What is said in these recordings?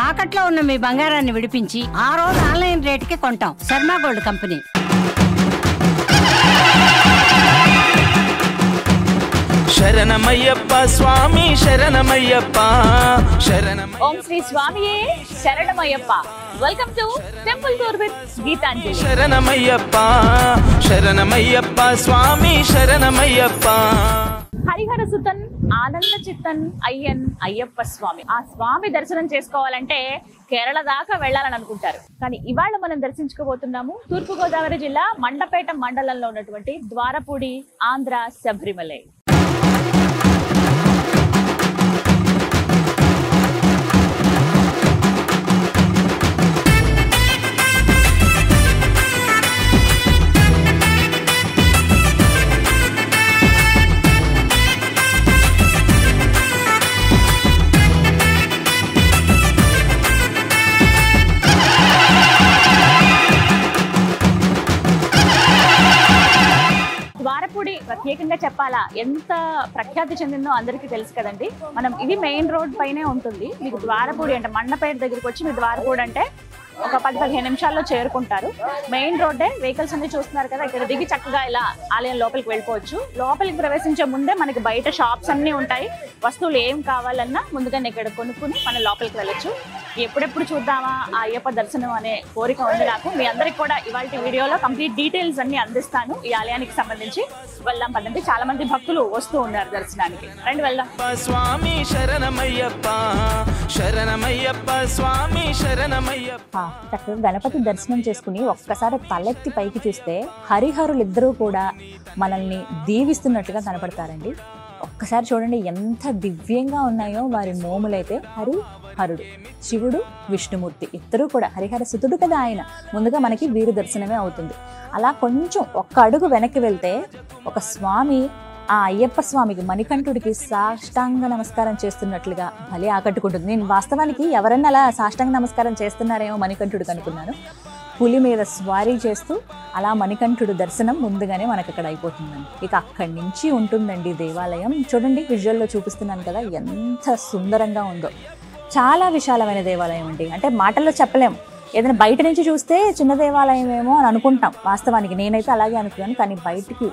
తాకట్లో ఉన్న మీ బంగారాన్ని విడిపించి ఆ రోజు ఆన్లైన్ రేటుకి కొంటాం. Sharma gold company. శరణమయ్యప్ప స్వామి శరణమయ్యప్ప శరణమయ్యప్ప. ఓం శ్రీ స్వామియే శరణమయ్యప్ప. Welcome to temple tour with Geetanjali. శరణమయ్యప్ప శరణమయ్యప్ప స్వామి శరణమయ్యప్ప. హరిహర సుతన్ ఆనంద చిత్తన్ అయ్యన్ అయ్యప్ప స్వామి. ఆ స్వామి దర్శనం చేసుకోవాలంటే కేరళ దాకా వెళ్ళాలని అనుకుంటారు. కానీ ఇవాళ మనం దర్శించుకోబోతున్నాము తూర్పుగోదావరి జిల్లా మండపేట మండలంలో ఉన్నటువంటి ద్వారపూడి ఆంధ్ర శబరిమలై. ద్వారపూడి ప్రత్యేకంగా చెప్పాలా, ఎంత ప్రఖ్యాతి చెందిందో అందరికీ తెలుసు కదండి. మనం ఇది మెయిన్ రోడ్ పైనే ఉంటుంది. మీకు ద్వారపూడి అంటే మండపేట దగ్గరికి వచ్చి మీరు ద్వారపూడి అంటే ఒక 10-15 నిమిషాల్లో చేరుకుంటారు. మెయిన్ రోడ్డే. వెహికల్స్ అన్ని చూస్తున్నారు కదా, ఇక్కడ దిగి చక్కగా ఇలా ఆలయం లోపలికి వెళ్ళిపోవచ్చు. లోపలికి ప్రవేశించే ముందే మనకి బయట షాప్స్ అన్ని ఉంటాయి. వస్తువులు ఏం కావాలన్నా ముందుగానే ఇక్కడ కొనుక్కుని మనం లోపలికి వెళ్ళొచ్చు. ఎప్పుడెప్పుడు చూద్దామా ఆ అయ్యప్ప దర్శనం అనే కోరిక ఉంది నాకు. మీ అందరికి కూడా ఇవాళ వీడియోలో కంప్లీట్ డీటెయిల్స్ అన్ని అందిస్తాను ఈ ఆలయానికి సంబంధించి. వెళ్దాం పదండి. చాలా మంది భక్తులు వస్తూ ఉన్నారు దర్శనానికి. రండి వెళ్దాం. స్వామి శరణమయ్యప్ప శరణమయ్యప్ప స్వామి శరణమయ్యప్ప. చక్కగా గణపతి దర్శనం చేసుకుని ఒక్కసారి తలెత్తి పైకి చూస్తే హరిహరులిద్దరూ కూడా మనల్ని దీవిస్తున్నట్టుగా కనపడతారండి. ఒక్కసారి చూడండి ఎంత దివ్యంగా ఉన్నాయో వారి మోములైతే. హరుడు శివుడు విష్ణుమూర్తి ఇద్దరు కూడా హరిహర సుతుడు కదా ఆయన. ముందుగా మనకి వీరు దర్శనమే అవుతుంది. అలా కొంచెం ఒక్క అడుగు వెనక్కి వెళ్తే ఒక స్వామి ఆ అయ్యప్ప స్వామికి మణికంఠుడికి సాష్టాంగ నమస్కారం చేస్తున్నట్లుగా భలే ఆకట్టుకుంటుంది. నేను వాస్తవానికి ఎవరన్నా అలా సాష్టాంగ నమస్కారం చేస్తున్నారేమో మణికంఠుడికి అనుకున్నాను. పులి మీద స్వారీ చేస్తూ అలా మణికంఠుడు దర్శనం ముందుగానే మనకు అక్కడ అయిపోతుందండి. ఇక అక్కడి నుంచి ఉంటుందండి దేవాలయం. చూడండి విజువల్లో చూపిస్తున్నాను కదా ఎంత సుందరంగా ఉందో. చాలా విశాలమైన దేవాలయం అండి. అంటే మాటల్లో చెప్పలేము. ఏదైనా బయట నుంచి చూస్తే చిన్న దేవాలయం ఏమో అని అనుకుంటాం. వాస్తవానికి నేనైతే అలాగే అనుకున్నాను. కానీ బయటికి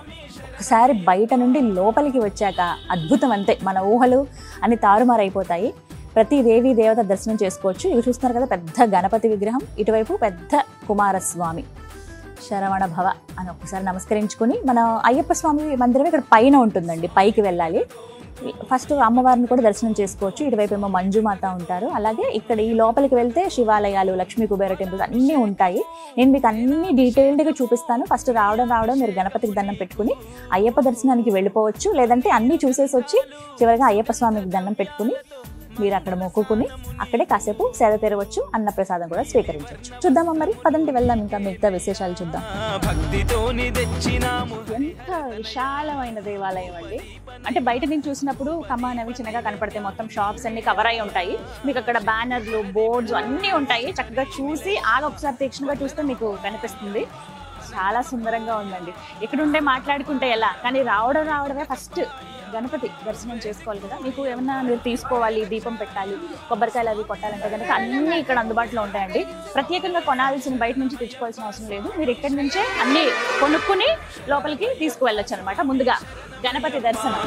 ఒకసారి బయట నుండి లోపలికి వచ్చాక అద్భుతం అంతే. మన ఊహలు అన్ని తారుమారైపోతాయి. ప్రతి దేవి దేవత దర్శనం చేసుకోవచ్చు. ఇవి చూస్తున్నారు కదా పెద్ద గణపతి విగ్రహం, ఇటువైపు పెద్ద కుమారస్వామి. శరవణ భవ అని ఒకసారి నమస్కరించుకొని మన అయ్యప్ప స్వామి మందిరం ఇక్కడ పైన ఉంటుందండి. పైకి వెళ్ళాలి. ఫస్ట్ అమ్మవారిని కూడా దర్శనం చేసుకోవచ్చు. ఇటువైపు ఏమో మంజుమాత ఉంటారు. అలాగే ఇక్కడ ఈ లోపలికి వెళ్తే శివాలయాలు, లక్ష్మీ కుబేర టెంపుల్స్ అన్నీ ఉంటాయి. నేను మీకు అన్ని డీటెయిల్డ్గా చూపిస్తాను. ఫస్ట్ రావడం మీరు గణపతికి దండం పెట్టుకుని అయ్యప్ప దర్శనానికి వెళ్ళిపోవచ్చు. లేదంటే అన్నీ చూసేసి వచ్చి చివరిగా అయ్యప్ప స్వామికి దండం పెట్టుకుని మీరు అక్కడ మొక్కుకుని అక్కడే కాసేపు సేద తీరవచ్చు. అన్నప్రసాదం కూడా స్వీకరించవచ్చు. చూద్దామా మరి పదండి వెళ్దాం. ఇంకా మిగతా విశేషాలు చూద్దాం. ఎంత విశాలమైన దేవాలయం అండి. అంటే బయట నుంచి చూసినప్పుడు కమానవి చిన్నగా కనపడితే మొత్తం షాప్స్ అన్ని కవర్ అయి ఉంటాయి. మీకు అక్కడ బ్యానర్లు, బోర్డ్స్ అన్నీ ఉంటాయి. చక్కగా చూసి ఒకసారి తీక్షణగా చూస్తే మీకు కనిపిస్తుంది. చాలా సుందరంగా ఉందండి. ఇక్కడుండే మాట్లాడుకుంటే ఎలా, కానీ రావడమే ఫస్ట్ గణపతి దర్శనం చేసుకోవాలి కదా. మీకు ఏమన్నా మీరు తీసుకోవాలి, దీపం పెట్టాలి, కొబ్బరికాయలు అవి కొట్టాలంటే కనుక అన్నీ ఇక్కడ అందుబాటులో ఉంటాయండి. ప్రత్యేకంగా కొనాల్సిన బయట నుంచి తెచ్చుకోవాల్సిన అవసరం లేదు. మీరు ఇక్కడి నుంచే అన్నీ కొనుక్కుని లోపలికి తీసుకువెళ్ళొచ్చు అనమాట. ముందుగా గణపతి దర్శనం.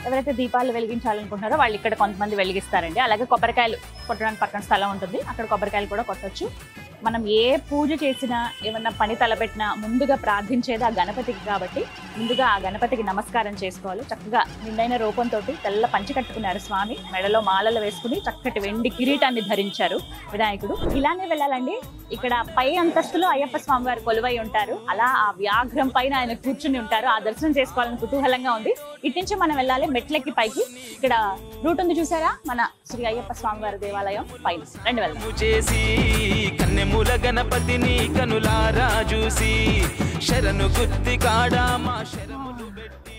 ఎవరైతే దీపాలు వెలిగించాలనుకుంటున్నారో వాళ్ళు ఇక్కడ కొంతమంది వెలిగిస్తారండి. అలాగే కొబ్బరికాయలు కొట్టడానికి పక్కన స్థలం ఉంటుంది. అక్కడ కొబ్బరికాయలు కూడా కొట్టచ్చు. మనం ఏ పూజ చేసినా ఏమన్నా పని తలపెట్టినా ముందుగా ప్రార్థించేది ఆ గణపతికి కాబట్టి ముందుగా ఆ గణపతికి నమస్కారం చేసుకోవాలి. చక్కగా నిండైన రూపంతో తెల్ల పంచి కట్టుకున్నారు స్వామి. మెడలో మాలలు వేసుకుని చక్కటి వెండి కిరీటాన్ని ధరించారు వినాయకుడు. ఇలానే వెళ్ళాలండి. ఇక్కడ పై అంతస్తులో అయ్యప్ప స్వామి వారు కొలువై ఉంటారు. అలా ఆ వ్యాఘ్రం పైన ఆయన కూర్చుని ఉంటారు. ఆ దర్శనం చేసుకోవాలని కుతూహలంగా ఉంది. ఇటు నుంచి మనం వెళ్ళాలి మెట్లెక్కి పైకి. ఇక్కడ రూట్ ఉంది చూసారా, మన శ్రీ అయ్యప్ప స్వామి వారి దేవాలయం పైన. రండి వెళ్దాం. మూల గణపతిని కనులారా చూసి శరణు గుత్తి కాడా మా శరములు పెట్టి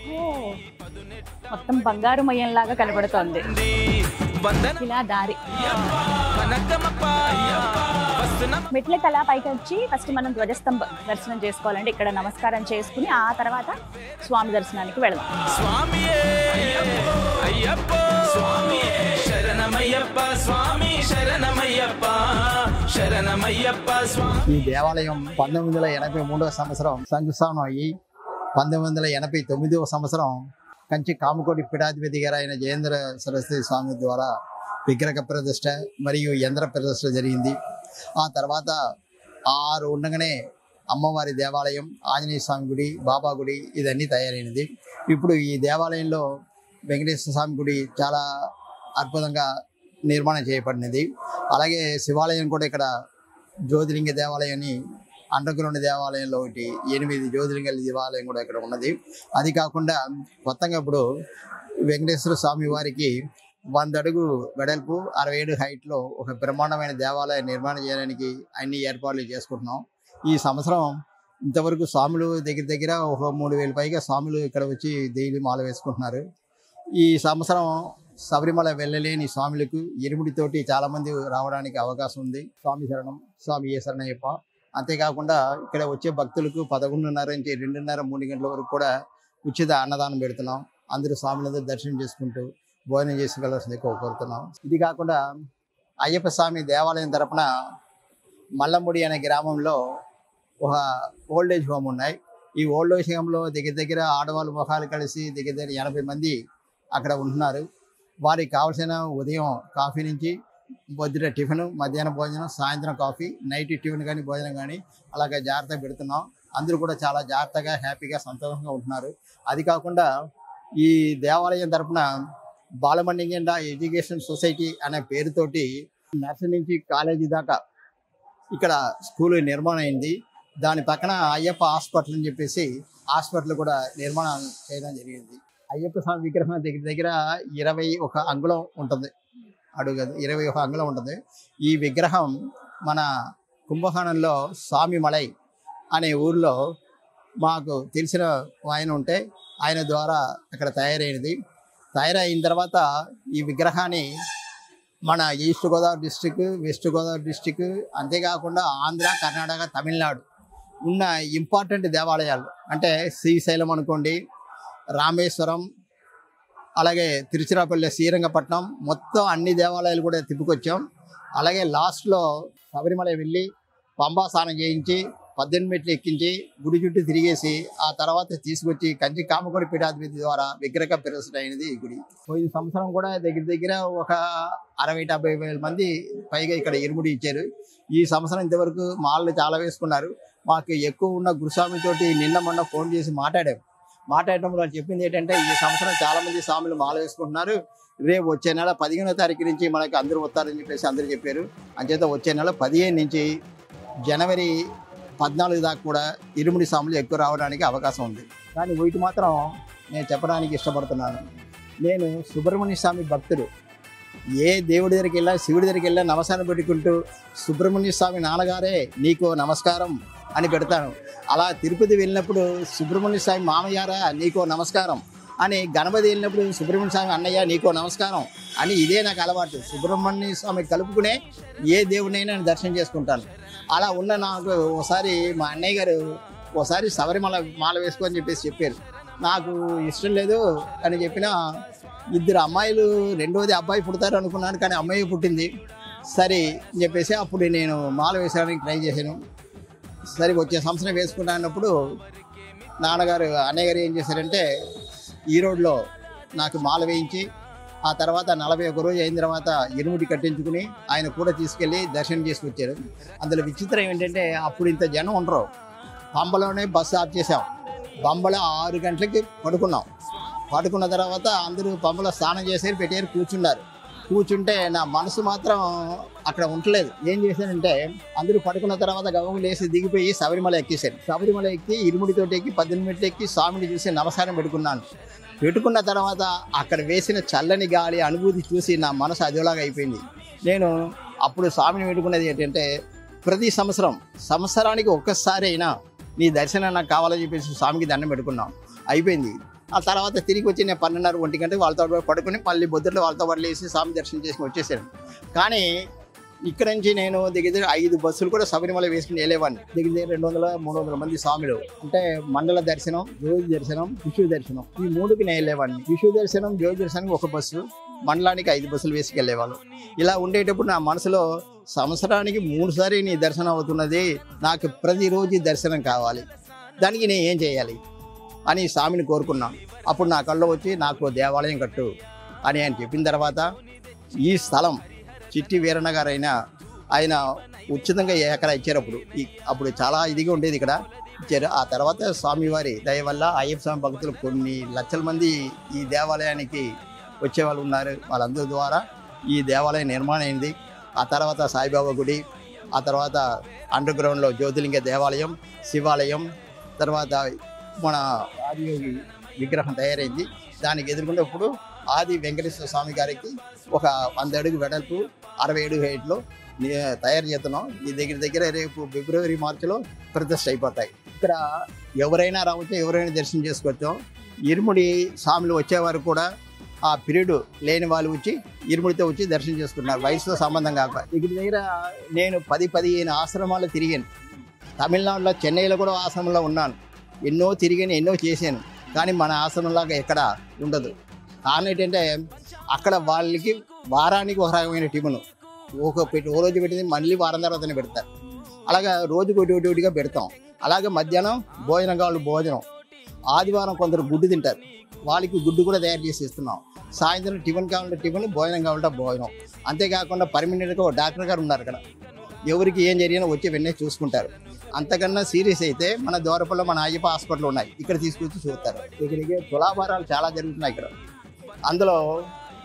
మొత్తం బంగారు మయంలాగా కనబడుతోంది. ఇలా దారి కనకమప్ప వస్తున్న మెట్లకి అలా పైకి వచ్చి ఫస్ట్ మనం ధ్వజస్తంభ దర్శనం చేసుకోవాలండి. ఇక్కడ నమస్కారం చేసుకుని ఆ తర్వాత స్వామి దర్శనానికి వెళదాం. స్వామియే అయ్యప్ప స్వామియే శరణమయ్యప్ప స్వామి శరణమయ్యప్ప శరణమయ్యప్ప స్వామి. ఈ దేవాలయం 1983వ సంవత్సరం శంకుస్థాపన అయ్యి 1989వ సంవత్సరం కంచి కామకోటి పీఠాధిపతి గారు అయిన జయేంద్ర సరస్వతి స్వామి ద్వారా విగ్రహ ప్రతిష్ట మరియు యంత్ర ప్రతిష్ట జరిగింది. ఆ తర్వాత 6 ఉండగానే అమ్మవారి దేవాలయం, ఆంజనేయ స్వామి గుడి, బాబా గుడి ఇదన్నీ తయారైనది. ఇప్పుడు ఈ దేవాలయంలో వెంకటేశ్వర స్వామి గుడి చాలా అద్భుతంగా నిర్మాణం చేయబడినది. అలాగే శివాలయం కూడా ఇక్కడ జ్యోతిలింగ దేవాలయాన్ని అండర్గ్రౌండ్ దేవాలయంలో ఒకటి 8 జ్యోతిలింగ దేవాలయం కూడా ఇక్కడ ఉన్నది. అది కాకుండా కొత్తగా ఇప్పుడు వెంకటేశ్వర స్వామి వారికి 100 అడుగు వెడల్పు 67 హైట్లో ఒక బ్రహ్మాండమైన దేవాలయం నిర్మాణం చేయడానికి అన్ని ఏర్పాట్లు చేసుకుంటున్నాం. ఈ సంవత్సరం ఇంతవరకు స్వాములు దగ్గర ఒక 3000 పైగా స్వాములు ఇక్కడ వచ్చి డైలీ మాల వేసుకుంటున్నారు. ఈ సంవత్సరం శబరిమల వెళ్ళలేని స్వాములకు ఇరుముడితోటి చాలామంది రావడానికి అవకాశం ఉంది. స్వామి శరణం, స్వామి ఏ శరణయ్యప్ప. అంతేకాకుండా ఇక్కడ వచ్చే భక్తులకు 11:30 నుంచి 2:30, 3 గంటల వరకు కూడా ఉచిత అన్నదానం పెడుతున్నాం. అందరూ స్వాములందరూ దర్శనం చేసుకుంటూ భోజనం చేసి వెళ్ళాల్సింది కోరుతున్నాం. ఇది కాకుండా అయ్యప్ప స్వామి దేవాలయం తరపున మల్లముడి అనే గ్రామంలో ఒక ఓల్డేజ్ హోమ్ ఉన్నాయి. ఈ ఓల్డేజ్ హోమ్లో దగ్గర ఆడవాళ్ళు మొహాలు కలిసి దగ్గర 80 మంది అక్కడ ఉంటున్నారు. వారికి కావాల్సిన ఉదయం కాఫీ నుంచి పొద్దున టిఫిన్, మధ్యాహ్నం భోజనం, సాయంత్రం కాఫీ, నైట్ టిఫిన్ కానీ భోజనం కానీ అలాగే జాగ్రత్తగా పెడుతున్నాం. అందరూ కూడా చాలా జాగ్రత్తగా, హ్యాపీగా, సంతోషంగా ఉంటున్నారు. అది కాకుండా ఈ దేవాలయం తరఫున బాలమణిగండ ఎడ్యుకేషన్ సొసైటీ అనే పేరుతోటి నర్సరీ నుంచి కాలేజీ దాకా ఇక్కడ స్కూల్ నిర్మాణం అయింది. దాని పక్కన అయ్యప్ప హాస్పిటల్ అని చెప్పేసి హాస్పిటల్ కూడా నిర్మాణం చేయడం జరిగింది. అయ్యప్ప స్వామి విగ్రహం దగ్గర 21 అంగుళం ఉంటుంది. అడుగు 21 అంగుళం ఉంటుంది. ఈ విగ్రహం మన కుంభకోణంలో స్వామిమలై అనే ఊరిలో మాకు తెలిసిన ఆయన ఉంటే ఆయన ద్వారా అక్కడ తయారైనది. తయారైన తర్వాత ఈ విగ్రహాన్ని మన east Godavari district, west Godavari district, అంతేకాకుండా ఆంధ్ర, కర్ణాటక, తమిళనాడు ఉన్న ఇంపార్టెంట్ దేవాలయాలు అంటే శ్రీశైలం అనుకోండి, రామేశ్వరం, అలాగే తిరుచిరాపల్లి, శ్రీరంగపట్నం మొత్తం అన్ని దేవాలయాలు కూడా తిప్పుకొచ్చాం. అలాగే లాస్ట్లో శబరిమల వెళ్ళి పంబా స్నానం చేయించి 18 మెట్లు ఎక్కించి గుడి చుట్టూ తిరిగేసి ఆ తర్వాత తీసుకొచ్చి కంచి కామకోటి పీఠాధిపతి ద్వారా విగ్రహ ప్రతిష్ఠ అయినది ఈ గుడి. పోయిన సంవత్సరం కూడా దగ్గర ఒక 60-70 వేల మంది పైగా ఇక్కడ ఇరుముడి ఇచ్చారు. ఈ సంవత్సరం ఇంతవరకు మాలలు చాలా వేసుకున్నారు. మాకు ఎక్కువ ఉన్న గురుస్వామితోటి నిన్న మొన్న ఫోన్ చేసి మాట్లాడటంలో చెప్పింది ఏంటంటే ఈ సంవత్సరం చాలామంది స్వాములు మాల వేసుకుంటున్నారు. రేపు వచ్చే నెల 15వ తారీఖు నుంచి మనకి అందరూ వస్తారని చెప్పేసి అందరూ చెప్పారు. అంచేత వచ్చే నెల 15 నుంచి జనవరి 14 దాకా కూడా ఇరుముడి స్వాములు ఎక్కువ రావడానికి అవకాశం ఉంది. కానీ వీటి మాత్రం నేను చెప్పడానికి ఇష్టపడుతున్నాను. నేను సుబ్రహ్మణ్య స్వామి భక్తుడు. ఏ దేవుడి దగ్గరికి వెళ్ళా, శివుడి దగ్గరికి వెళ్ళా నమస్కారం పెట్టుకుంటూ సుబ్రహ్మణ్య స్వామి నాన్నగారే నీకు నమస్కారం అని పెడతాను. అలా తిరుపతి వెళ్ళినప్పుడు సుబ్రహ్మణ్య స్వామి మామయ్యారా నీకో నమస్కారం అని, గణపతి వెళ్ళినప్పుడు సుబ్రహ్మణ్య స్వామి అన్నయ్య నీకో నమస్కారం అని, ఇదే నాకు అలవాటు. సుబ్రహ్మణ్య స్వామి కలుపుకునే ఏ దేవుడినైనా నేను దర్శనం చేసుకుంటాను. అలా ఉన్న నాకు ఒకసారి మా అన్నయ్య గారు ఒకసారి శబరిమల మాల వేసుకోని చెప్పారు. నాకు ఇష్టం లేదు అని చెప్పిన 2 అమ్మాయిలు, రెండోది అబ్బాయి పుడతారు అనుకున్నాను, కానీ అమ్మాయి పుట్టింది. సరే అని చెప్పేసి అప్పుడు నేను మాల వేసుకోవడానికి ట్రై చేశాను. సరే వచ్చే సంవత్సరం వేసుకుంటా అన్నప్పుడు నాన్నగారు, అన్నయ్య గారు ఏం చేశారంటే ఈ రోడ్లో నాకు మాల వేయించి ఆ తర్వాత 41 రోజు అయిన తర్వాత ఇరుముడి కట్టించుకుని ఆయన కూడా తీసుకెళ్ళి దర్శనం చేసుకొచ్చారు. అందులో విచిత్రం ఏంటంటే అప్పుడు ఇంత జనం ఉండరు. పంబలోనే బస్సు ఆఫ్ చేసాం. పంబలో 6 గంటలకి పడుకున్న తర్వాత అందరూ పంబలో స్నానం చేసి పెట్టారు, కూర్చుంటే నా మనసు మాత్రం అక్కడ ఉండలేదు. ఏం చేశానంటే అందరూ పడుకున్న తర్వాత గవ్వం లేసి దిగిపోయి శబరిమల ఎక్కేశాను. శబరిమల ఎక్కి ఇరుముడితోటి ఎక్కి 18 మెట్లు ఎక్కి స్వామిని చూసి నమస్కారం పెట్టుకున్న తర్వాత అక్కడ వేసిన చల్లని గాలి అనుభూతి చూసి నా మనసు అదోలాగా అయిపోయింది. నేను అప్పుడు స్వామిని పెట్టుకున్నది ఏంటంటే ప్రతి సంవత్సరానికి ఒక్కసారి అయినా నీ దర్శనం నాకు కావాలని చెప్పేసి స్వామికి దండం పెట్టుకున్నాం. అయిపోయింది. ఆ తర్వాత తిరిగి వచ్చి నేను 12:30-1 గంటకి వాళ్ళతో పడుకుని మళ్ళీ బొద్దుట్లో వాళ్ళతో పాటు లేసి స్వామి దర్శనం చేసుకుని వచ్చేసాను. కానీ ఇక్కడ నుంచి నేను దగ్గర 5 బస్సులు కూడా శబరిమల వేసుకుని వెళ్ళేవాడిని. దగ్గర 200-300 మంది స్వాములు. అంటే మండల దర్శనం, జ్యోతి దర్శనం, విష్ణు దర్శనం, ఈ 3కి నేను వెళ్ళేవాడిని. విష్ణు దర్శనం, జ్యోతి దర్శనానికి ఒక బస్సు, మండలానికి 5 బస్సులు వేసుకెళ్ళేవాళ్ళు. ఇలా ఉండేటప్పుడు నా మనసులో సంవత్సరానికి 3 సార్లు నీ దర్శనం అవుతున్నది, నాకు ప్రతిరోజు దర్శనం కావాలి, దానికి నేను ఏం చేయాలి అని స్వామిని కోరుకున్నాను. అప్పుడు నా కళ్ళు వచ్చి నాకు దేవాలయం కట్టు అని ఆయన చెప్పిన తర్వాత ఈ స్థలం చిట్టి వీరన్న గారు ఆయన ఉచితంగా ఎకరా ఇచ్చారు. అప్పుడు చాలా ఇదిగా ఉండేది ఇక్కడ ఇచ్చారు. ఆ తర్వాత స్వామివారి దయ వల్ల అయ్యప్ప స్వామి భక్తులు కొన్ని లక్షల మంది ఈ దేవాలయానికి వచ్చేవాళ్ళు ఉన్నారు. వాళ్ళందరి ద్వారా ఈ దేవాలయం నిర్మాణం అయింది. ఆ తర్వాత సాయిబాబా గుడి, ఆ తర్వాత అండర్ గ్రౌండ్లో జ్యోతిలింగ దేవాలయం, శివాలయం, తర్వాత మన ఆదియోగి విగ్రహం తయారైంది. దానికి ఎదుర్కొంటే ఇప్పుడు ఆది వెంకటేశ్వర స్వామి గారికి ఒక 100 అడుగు వెడల్పు, 60 అడుగు హైట్లో తయారు చేస్తున్నాం. ఈ దగ్గర రేపు ఫిబ్రవరి, మార్చిలో ప్రతిష్ఠ అయిపోతాయి. ఇక్కడ ఎవరైనా రావచ్చు, ఎవరైనా దర్శనం చేసుకోవచ్చు. ఇరుముడి స్వాములు వచ్చేవారు కూడా ఆ పీరియడ్ లేని వాళ్ళు వచ్చి ఇరుముడితో వచ్చి దర్శనం చేసుకుంటున్నారు, వయసుతో సంబంధం కాక. దగ్గర నేను 10-15 ఆశ్రమాలు తిరిగాను. తమిళనాడులో, చెన్నైలో కూడా ఆశ్రమంలో ఉన్నాను. ఎన్నో తిరిగాను, ఎన్నో చేశాను. కానీ మన ఆశ్రమంలాగా ఎక్కడ ఉండదు. కారణం ఏంటంటే అక్కడ వాళ్ళకి వారానికి ఒక రకమైన టిఫిన్ ఓ రోజు పెట్టింది మళ్ళీ వారం తర్వాతనే పెడతారు. అలాగా రోజుకి ఒకటిగా పెడతాం. అలాగే మధ్యాహ్నం భోజనం కావాలి, భోజనం. ఆదివారం కొందరు గుడ్డు తింటారు, వాళ్ళకి గుడ్డు కూడా తయారు చేసి ఇస్తున్నాం. సాయంత్రం టిఫిన్ కావాలంటే టిఫిన్, భోజనం కావాలంటే భోజనం. అంతేకాకుండా పర్మనెంట్గా ఒక డాక్టర్ గారు ఉన్నారు ఇక్కడ. ఎవరికి ఏం జరిగినా వచ్చి వెంటనే చూసుకుంటారు. అంతకన్నా సీరియస్ అయితే మన ద్వారపల్లో మన అయ్యప్ప హాస్పిటల్ ఉన్నాయి, ఇక్కడ తీసుకొచ్చి చూస్తారు. ఇక్కడికి తులాభారాలు చాలా జరుగుతున్నాయి ఇక్కడ. అందులో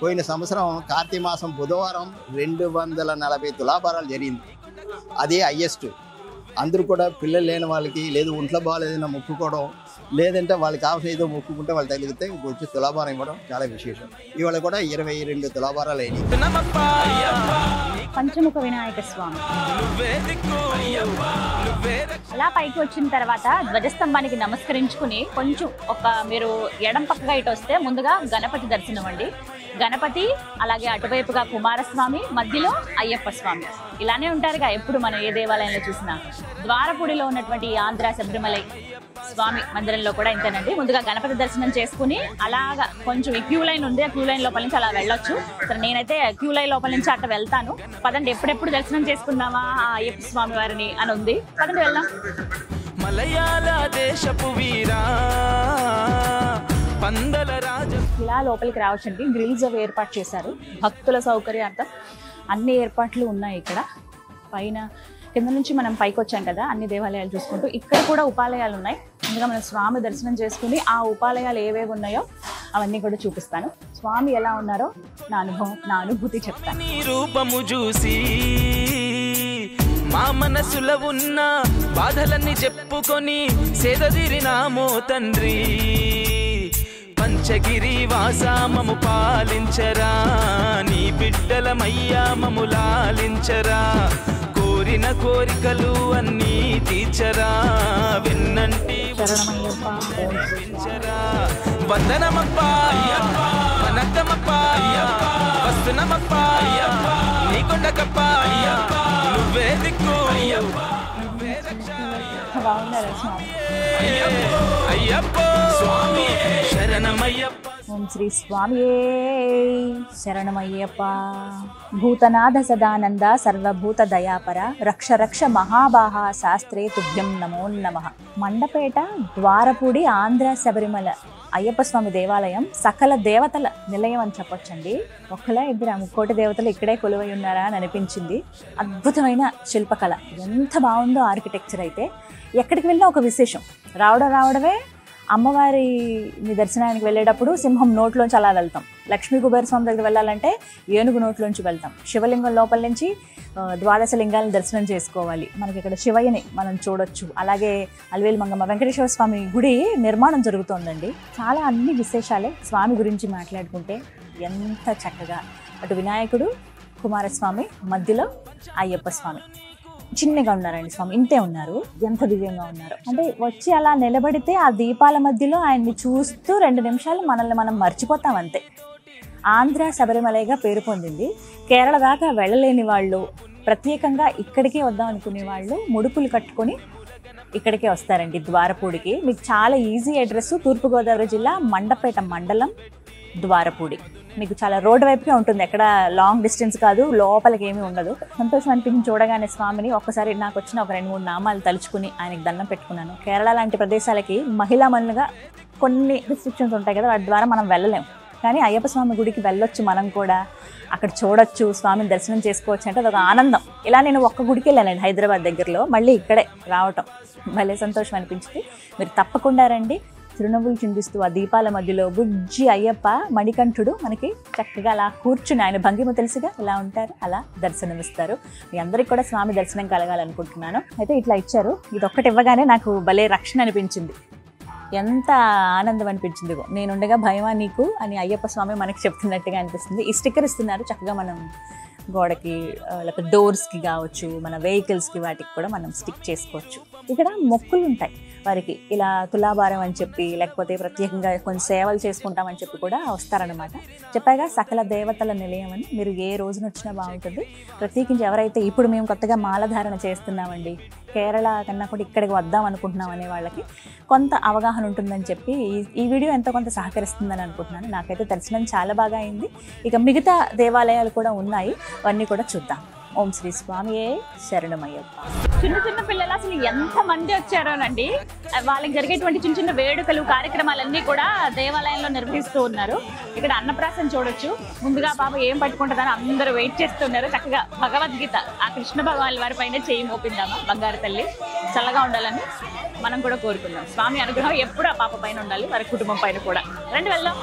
పోయిన సంవత్సరం కార్తీక మాసం బుధవారం 240 తులాభారాలు జరిగింది. అదే హైయెస్ట్. అందరూ కూడా పిల్లలు లేని వాళ్ళకి, లేదు ఒంట్లో బాగాలేదైనా మొక్కుకోవడం, లేదంటే వాళ్ళకి కావాల్సిన ఏదో మొక్కుకుంటే వాళ్ళు తగిలితే వచ్చి తులాభారం ఇవ్వడం చాలా విశేషం. ఇవాళ కూడా 22 తులాభారాలు అయినాయి. పంచముఖ వినాయక స్వామి అలా పైకి వచ్చిన తర్వాత ధ్వజస్తంభానికి నమస్కరించుకుని కొంచెం మీరు ఎడం పక్కగా ఇటు వస్తే ముందుగా గణపతి దర్శనం అండి. గణపతి, అలాగే అటువైపుగా కుమారస్వామి, మధ్యలో అయ్యప్ప స్వామి. ఇలానే ఉంటారుగా ఎప్పుడు మనం ఏ దేవాలయంలో చూసినా. ద్వారపూడిలో ఉన్నటువంటి ఆంధ్ర శబరిమలై స్వామి మందిరంలో కూడా ఇంతేనండి. ముందుగా గణపతి దర్శనం చేసుకుని అలాగా కొంచెం ఈ క్యూ లైన్ ఉంది, ఆ క్యూ లైన్ లోపల నుంచి అలా వెళ్ళొచ్చు. సరే, నేనైతే క్యూ లైన్ లోపల నుంచి అట్లా వెళ్తాను. పదండి, ఎప్పుడెప్పుడు దర్శనం చేసుకుందామా అయ్యప్ప స్వామి వారిని అని ఉంది. పదండి వెళ్దాం. మలయాళ దేశపు వీరా పందల రాజ ఇలా లోపలికి రావచ్చండి. గ్రిల్స్ అవి ఏర్పాటు చేశారు, భక్తుల సౌకర్యార్థం అన్ని ఏర్పాట్లు ఉన్నాయి ఇక్కడ. పైన కింద నుంచి మనం పైకి వచ్చాం కదా, అన్ని దేవాలయాలు చూసుకుంటూ ఇక్కడ కూడా ఉపాలయాలు ఉన్నాయి. ముందుగా మనం స్వామి దర్శనం చేసుకుని ఆ ఉపాలయాలు ఏవేవి ఉన్నాయో అవన్నీ కూడా చూపిస్తాను. స్వామి ఎలా ఉన్నారో నా అనుభూతి చెప్తాను. నీ రూపము చూసి మా మనసులో ఉన్న బాధలన్నీ చెప్పుకొని సేదదిరినామో తండ్రి. పంచగిరి వాసా మము పాలించరా, నీ బిడ్డలమయ్యా మము లాలించరా. కోరిన కోరికలు అన్నీ తీర్చరా, విన్నంటి వినిపించరా. వందనమప్పా వనక్కమప్పా, వస్తునమప్పా నీకొండకప్పా, నువ్వే దిక్కు బాగున్నారా స్వామి? అయ్యప్పో స్వామి శరణమయ్యప్ప. ఓం శ్రీ స్వామియే శరణమయ్యప్ప. భూతనాథ సదానంద సర్వభూత దయాపర రక్ష రక్ష మహాబాహ శాస్త్రే తుభ్యం నమో నమః. మండపేట ద్వారపూడి ఆంధ్ర శబరిమల అయ్యప్ప స్వామి దేవాలయం సకల దేవతల నిలయం అని చెప్పొచ్చండి. ఒకలా ఇద్దరు 3 దేవతలు ఇక్కడే కొలువై ఉన్నారా అని అనిపించింది. అద్భుతమైన శిల్పకళ, ఎంత బాగుందో ఆర్కిటెక్చర్ అయితే. ఎక్కడికి వెళ్ళినా ఒక విశేషం. రావడమే అమ్మవారి దర్శనానికి వెళ్ళేటప్పుడు సింహం నోట్లోంచి అలా వెళ్తాం. లక్ష్మీ కుబేర స్వామి దగ్గర వెళ్ళాలంటే ఏనుగు నోట్లోంచి వెళ్తాం. శివలింగం లోపల నుంచి 12 లింగాలను దర్శనం చేసుకోవాలి. మనకి ఇక్కడ శివయ్యని మనం చూడొచ్చు. అలాగే అలివేలు మంగమ్మ వెంకటేశ్వర స్వామి గుడి నిర్మాణం జరుగుతోందండి. చాలా అన్ని విశేషాలే. స్వామి గురించి మాట్లాడుకుంటే ఎంత చక్కగా, అటు వినాయకుడు, కుమారస్వామి, మధ్యలో అయ్యప్ప స్వామి. చిన్నగా ఉన్నారండి స్వామి, ఇంతే ఉన్నారు. ఎంత దివ్యంగా ఉన్నారు అంటే వచ్చి అలా నిలబడితే ఆ దీపాల మధ్యలో ఆయన్ని చూస్తూ 2 నిమిషాలు మనల్ని మనం మర్చిపోతాం అంతే. ఆంధ్ర శబరిమలైగా పేరు పొందింది. కేరళ దాకా వెళ్ళలేని వాళ్ళు, ప్రత్యేకంగా ఇక్కడికే వద్దాం అనుకునే వాళ్ళు ముడుపులు కట్టుకొని ఇక్కడికే వస్తారండి ద్వారపూడికి. మీకు చాలా ఈజీ అడ్రస్, తూర్పుగోదావరి జిల్లా మండపేట మండలం ద్వారపూడి. మీకు చాలా రోడ్డు వైపుగా ఉంటుంది, ఎక్కడ లాంగ్ డిస్టెన్స్ కాదు, లోపలికి ఏమీ ఉండదు. సంతోషం అనిపించి చూడగానే స్వామిని ఒక్కసారి నాకు వచ్చిన ఒక 2-3 నామాలు తలుచుకుని ఆయనకి దండం పెట్టుకున్నాను. కేరళ లాంటి ప్రదేశాలకి మహిళా మనులుగా కొన్ని రిస్ట్రిక్షన్స్ ఉంటాయి కదా, వాటి ద్వారా మనం వెళ్ళలేం. కానీ అయ్యప్ప స్వామి గుడికి వెళ్ళొచ్చు, మనం కూడా అక్కడ చూడొచ్చు, స్వామిని దర్శనం చేసుకోవచ్చు అంటే అదొక ఆనందం. ఇలా నేను ఒక్క గుడికి వెళ్ళానండి హైదరాబాద్ దగ్గరలో, మళ్ళీ ఇక్కడే రావటం భలే సంతోషం అనిపించింది. మీరు తప్పకుండా రండి. చిరునవ్వులు చిందిస్తూ ఆ దీపాల మధ్యలో బుజ్జి అయ్యప్ప మణికంఠుడు మనకి చక్కగా అలా కూర్చుని, ఆయన భంగిమ తెలుసుగా ఎలా ఉంటారు, అలా దర్శనమిస్తారు. మీ అందరికి కూడా స్వామి దర్శనం కలగాలనుకుంటున్నాను. అయితే ఇట్లా ఇచ్చారు, ఇది ఒక్కటి ఇవ్వగానే నాకు భలే రక్షణ అనిపించింది, ఎంత ఆనందం అనిపించింది. నేనుండగా భయమా నీకు అని అయ్యప్ప స్వామి మనకి చెప్తున్నట్టుగా అనిపిస్తుంది. ఈ స్టిక్కర్ ఇస్తున్నారు, చక్కగా మనం గోడకి లేకపోతే డోర్స్కి కావచ్చు, మన వెహికల్స్కి వాటికి కూడా మనం స్టిక్ చేసుకోవచ్చు. ఇక్కడ మొక్కులు ఉంటాయి వారికి, ఇలా తులాభారం అని చెప్పి, లేకపోతే ప్రత్యేకంగా కొన్ని సేవలు చేసుకుంటామని చెప్పి కూడా వస్తారనమాట. చెప్పాగా సకల దేవతల నిలయం అని, మీరు ఏ రోజున వచ్చినా బాగుంటుంది. ప్రత్యేకించి ఎవరైతే ఇప్పుడు మేము కొత్తగా మాలధారణ చేస్తున్నామండి, కేరళ కన్నా కూడా ఇక్కడికి వద్దాం అనుకుంటున్నాం అనే వాళ్ళకి కొంత అవగాహన ఉంటుందని చెప్పి ఈ వీడియో ఎంతో కొంత సహకరిస్తుందని అనుకుంటున్నాను. నాకైతే దర్శనం చాలా బాగా అయింది. ఇక మిగతా దేవాలయాలు కూడా ఉన్నాయి, అవన్నీ కూడా చూద్దాం. ఓం శ్రీ స్వామియే శరణమయ్యప్ప. చిన్న చిన్న పిల్లలు అసలు ఎంత మంది వచ్చారోనండి. వాళ్ళకి జరిగేటువంటి చిన్న చిన్న వేడుకలు, కార్యక్రమాలన్నీ కూడా దేవాలయంలో నిర్వహిస్తూ ఉన్నారు. ఇక్కడ అన్నప్రాసం చూడొచ్చు. ముందుగా బాబు ఏం పట్టుకుంటుందని అందరూ వెయిట్ చేస్తున్నారు. చక్కగా భగవద్గీత ఆ కృష్ణ భగవాన్ వారి పైన చేయి మోపిందామా, బంగారు తల్లి చల్లగా ఉండాలని మనం కూడా కోరుకుందాం. స్వామి అనుగ్రహం ఎప్పుడు ఆ పాప పైన ఉండాలి, వారి కుటుంబం పైన కూడా. రండి వెళ్దాం.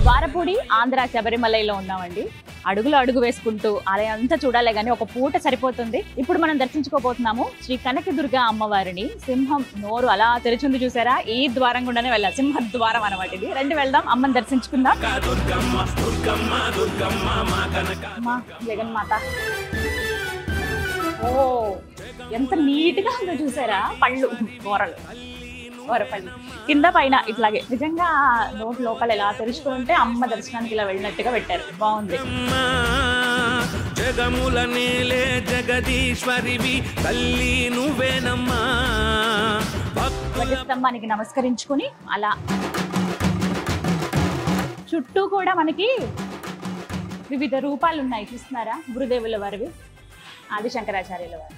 ద్వారపూడి ఆంధ్ర శబరిమలలో ఉన్నామండి. అడుగులు అడుగు వేసుకుంటూ ఆలయం అంతా చూడాలి కానీ ఒక పూట సరిపోతుంది. ఇప్పుడు మనం దర్శించుకోబోతున్నాము శ్రీ కనకదుర్గ అమ్మవారిని. సింహం నోరు అలా తెరిచింది చూసారా, ఈ ద్వారం గుండానే వెళ్ళాలి, సింహ ద్వారం అనమాట ఇది. రండి వెళ్దాం, అమ్మని దర్శించుకుందాం. అమ్మా జగన్మాత, ఓ ఎంత నీట్ గా ఉందో చూసారా, పళ్ళు కూరపల్లి కింద పైన ఇట్లాగే నిజంగా నోట్ లోపల ఎలా తెరుచుకుంటే అమ్మ దర్శనానికి ఇలా వెళ్ళినట్టుగా పెట్టారు, బాగుంది. జగముల నేలే జగదీశ్వరివి తల్లి నువ్వేనమ్మా. స్తంభానికి నమస్కరించుకుని అలా చుట్టూ కూడా మనకి వివిధ రూపాలు ఉన్నాయి, చూస్తున్నారా, గురుదేవుల వారివి, ఆదిశంకరాచార్యుల వారు,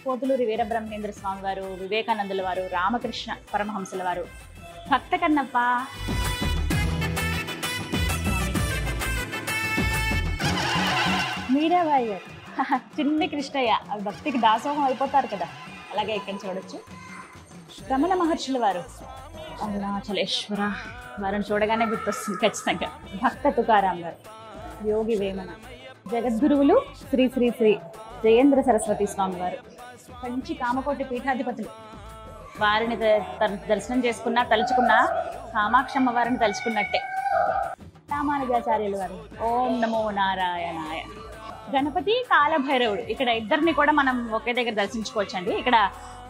పోతులూరి వీరబ్రహ్మేంద్ర స్వామి వారు, వివేకానందుల వారు, రామకృష్ణ పరమహంసుల వారు, భక్త కన్నప్ప, మీరాబాయి గారు, చిన్ని కృష్ణయ్య, అవి భక్తికి దాసోహం అయిపోతారు కదా, అలాగే ఇక్కడ చూడొచ్చు. రమణ మహర్షుల వారు, అరుణాచలేశ్వర వారిని చూడగానే గుర్తొస్తుంది ఖచ్చితంగా. భక్త తుకారాం గారు, యోగి వేమన, జగద్గురువులు శ్రీ శ్రీ శ్రీ జయేంద్ర సరస్వతి స్వామి వారు, మంచి కామకోటి పీఠాధిపతులు, వారిని దర్శనం చేసుకున్నా తలుచుకున్నా కామాక్షమ్మ వారిని తలుచుకున్నట్టే. రామానుజాచార్యులు వారు, ఓం నమో నారాయణాయ. గణపతి, కాలభైరవుడు, ఇక్కడ ఇద్దరిని కూడా మనం ఒకే దగ్గర దర్శించుకోవచ్చండి. ఇక్కడ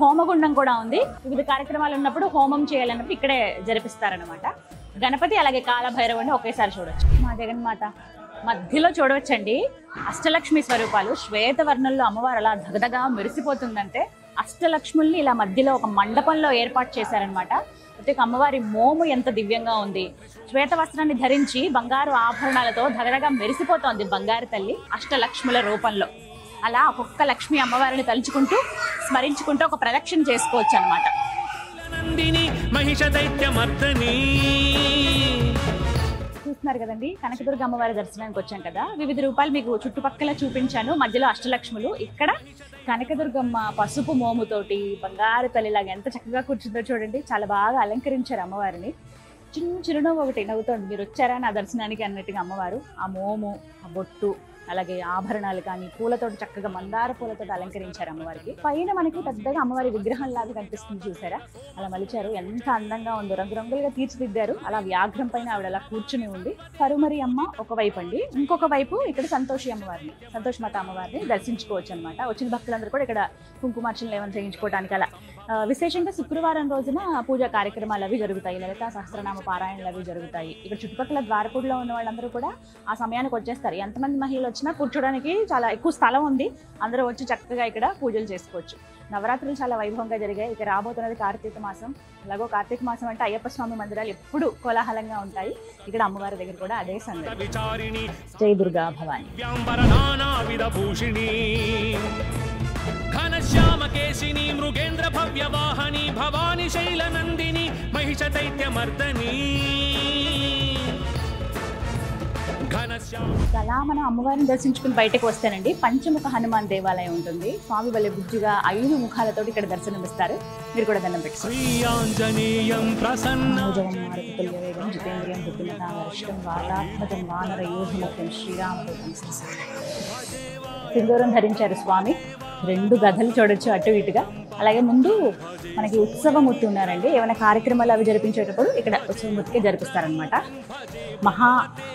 హోమగుండం కూడా ఉంది, వివిధ కార్యక్రమాలు ఉన్నప్పుడు హోమం చేయాలన్నప్పుడు ఇక్కడే జరిపిస్తారనమాట. గణపతి అలాగే కాలభైరవుడిని ఒకేసారి చూడొచ్చు. మా జగన్మాత మధ్యలో చూడవచ్చండి, అష్టలక్ష్మి స్వరూపాలు. శ్వేతవర్ణంలో అమ్మవారు అలా దగదగా మెరిసిపోతుందంటే అష్టలక్ష్ముల్ని ఇలా మధ్యలో ఒక మండపంలో ఏర్పాటు చేశారనమాట. ప్రతి అమ్మవారి మోము ఎంత దివ్యంగా ఉంది. శ్వేత వస్త్రాన్ని ధరించి బంగారు ఆభరణాలతో దగదగా మెరిసిపోతోంది బంగారు తల్లి అష్టలక్ష్ముల రూపంలో. అలా ఒక్కొక్క లక్ష్మి అమ్మవారిని తలుచుకుంటూ స్మరించుకుంటూ ఒక ప్రదక్షిణ చేసుకోవచ్చు అనమాట. చూస్తున్నారు కదండి, కనకదుర్గ అమ్మవారి దర్శనానికి వచ్చాం కదా, వివిధ రూపాయలు మీకు చుట్టుపక్కల చూపించాను, మధ్యలో అష్టలక్ష్ములు. ఇక్కడ కనకదుర్గమ్మ పసుపు మోముతోటి బంగారు తల్లిలాగా ఎంత చక్కగా కూర్చుందో చూడండి, చాలా బాగా అలంకరించారు అమ్మవారిని. చిన్న చిరునవ్వు ఒకటి నవ్వుతోంది, మీరు వచ్చారా నా దర్శనానికి అన్నట్టుగా అమ్మవారు. ఆ మోము, ఆ బొట్టు, అలాగే ఆభరణాలు కానీ పూలతోటి చక్కగా మందార పూలతోటి అలంకరించారు అమ్మవారికి. పైన మనకి పెద్దగా అమ్మవారి విగ్రహం లాగా కనిపిస్తుంది చూసారా, అలా మలిచారు, ఎంత అందంగా ఉందో, రంగురంగులుగా తీర్చిదిద్దారు. అలా వ్యాఘ్రం పైన ఆవిడ అలా కూర్చుని ఉంది. కరుమరి అమ్మ ఒకవైపు అండి, ఇంకొక వైపు ఇక్కడ సంతోషి అమ్మవారిని, సంతోషమాత అమ్మవారిని దర్శించుకోవచ్చు అనమాట. వచ్చిన భక్తులందరూ కూడా ఇక్కడ కుంకుమార్చనలు ఏమైనా చేయించుకోవడానికి అలా. విశేషంగా శుక్రవారం రోజున పూజా కార్యక్రమాలు అవి జరుగుతాయి, లలితా సహస్రనామ పారాయణలు అవి జరుగుతాయి. ఇక్కడ చుట్టుపక్కల ద్వారపూడిలో ఉన్న వాళ్ళందరూ కూడా ఆ సమయానికి వచ్చేస్తారు. ఎంతమంది మహిళలు వచ్చినా కూర్చోడానికి చాలా ఎక్కువ స్థలం ఉంది. అందరూ వచ్చి చక్కగా ఇక్కడ పూజలు చేసుకోవచ్చు. నవరాత్రులు చాలా వైభవంగా జరిగాయి. ఇక రాబోతున్నది కార్తీక మాసం. అలాగో కార్తీక మాసం అంటే అయ్యప్ప స్వామి మందిరాలు ఎప్పుడు కోలాహలంగా ఉంటాయి. ఇక్కడ అమ్మవారి దగ్గర కూడా అదే సంగతి. జై దుర్గా భవాని. ఘనశ్యామకేశిని మృగేంద్ర భవ్యవాహని భవాని శైలనందిని మహిష దైత్యమర్దని. అలా మనం అమ్మవారిని దర్శించుకుని బయటకు వస్తేనండి పంచముఖ హనుమాన్ దేవాలయం ఉంటుంది. స్వామి వల్లే బుజ్జిగా 5 ముఖాలతో ఇక్కడ దర్శనమిస్తారు. మీరు కూడా దండం పెట్టుకోండి. జితేంద్రియం బుద్ధిమతాం వాతాత్మకం వానర యోధముఖం శ్రీరామదూతం సింధూరం ధరించారు స్వామి. 2 గదలు చూడొచ్చు అటు ఇటుగా. అలాగే ముందు మనకి ఉత్సవమూర్తి ఉన్నారండి. ఏమైనా కార్యక్రమాలు అవి జరిపించేటప్పుడు ఇక్కడ ఉత్సవమూర్తికే జరిపిస్తారనమాట. మహా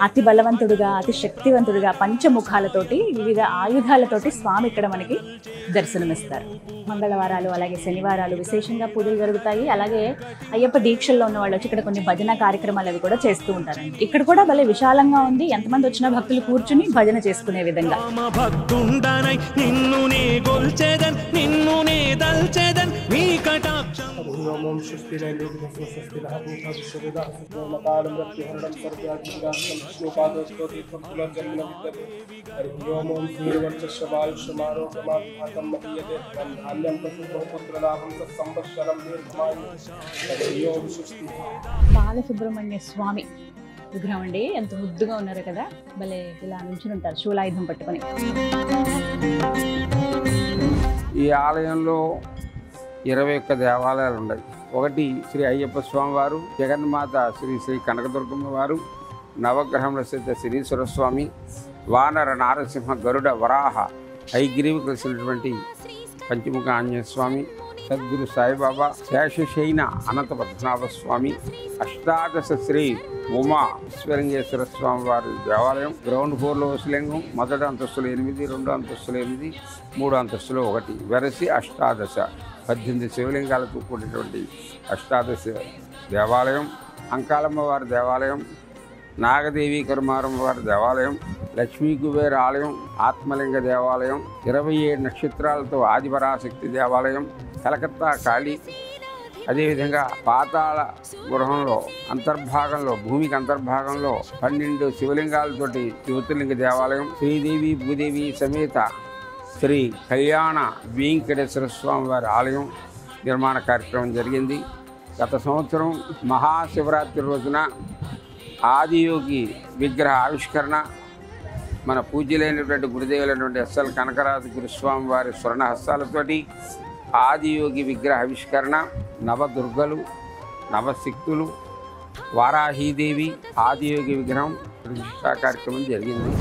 అతి బలవంతుడుగా అతి శక్తివంతుడుగా పంచముఖాలతోటి వివిధ ఆయుధాలతోటి స్వామి ఇక్కడ మనకి దర్శనమిస్తారు. మంగళవారాలు అలాగే శనివారాలు విశేషంగా పూజలు జరుగుతాయి. అలాగే అయ్యప్ప దీక్షల్లో ఉన్న వాళ్ళు వచ్చి ఇక్కడ కొన్ని భజన కార్యక్రమాలు అవి కూడా చేస్తూ ఉంటారండి. ఇక్కడ కూడా భలే విశాలంగా ఉంది. ఎంతమంది వచ్చినా భక్తులు కూర్చుని భజన చేసుకునే విధంగా. బాలసుబ్రహ్మణ్య స్వామి విగ్రహం అండి. ఎంత ముద్దుగా ఉన్నారు కదా. భలే ఇలా నుంచుని ఉంటారు శూలాయుధం పట్టుకొని. ఈ ఆలయంలో 21 దేవాలయాలు ఉన్నాయి. ఒకటి శ్రీ అయ్యప్ప స్వామి వారు, జగన్మాత శ్రీ శ్రీ కనకదుర్గమ్మ వారు, నవగ్రహముల సిద్ధ శ్రీశ్వర స్వామి, వానర నారసింహ గరుడ వరాహ ఐగ్రీవి కలిసినటువంటి పంచముఖ ఆంజనేయ స్వామి, సద్గురు సాయిబాబా, శేషశైన అనంత పద్మనాభ స్వామి, అష్టాదశ శ్రీ ఉమా ఈశ్వరంగేశ్వర స్వామి వారి దేవాలయం. గ్రౌండ్ ఫ్లోర్లో శివలింగం, మొదటి అంతస్తులు 8, 2 అంతస్తులు 8, 3 అంతస్తులు 1 వెరసి అష్టాదశ 18 శివలింగాలతో కూడినటువంటి అష్టాదశ దేవాలయం. అంకాలమ్మ వారి దేవాలయం, నాగదేవి కరుమారమ్మ వారి దేవాలయం, లక్ష్మీ కుబేర ఆలయం, ఆత్మలింగ దేవాలయం, 27 నక్షత్రాలతో ఆదిపరాశక్తి దేవాలయం, కలకత్తా కాళీ. అదేవిధంగా పాతాళ గృహంలో అంతర్భాగంలో భూమికి అంతర్భాగంలో 12 శివలింగాలతోటి జ్యోతిర్లింగ దేవాలయం, శ్రీదేవి భూదేవి సమేత శ్రీ కళ్యాణ వెంకటేశ్వర స్వామి వారి ఆలయం నిర్మాణ కార్యక్రమం జరిగింది. గత సంవత్సరం మహాశివరాత్రి రోజున ఆదియోగి విగ్రహ ఆవిష్కరణ, మన పూజ్యులైనటువంటి గురుదేవులైనటువంటి ఎస్ఎల్ కనకరాజు గురుస్వామి వారి స్వర్ణహస్తాలతోటి ఆదియోగి విగ్రహ ఆవిష్కరణ, నవదుర్గలు, నవశక్తులు, వారాహీదేవి ఆదియోగి విగ్రహం ప్రతిష్టా కార్యక్రమం జరిగింది.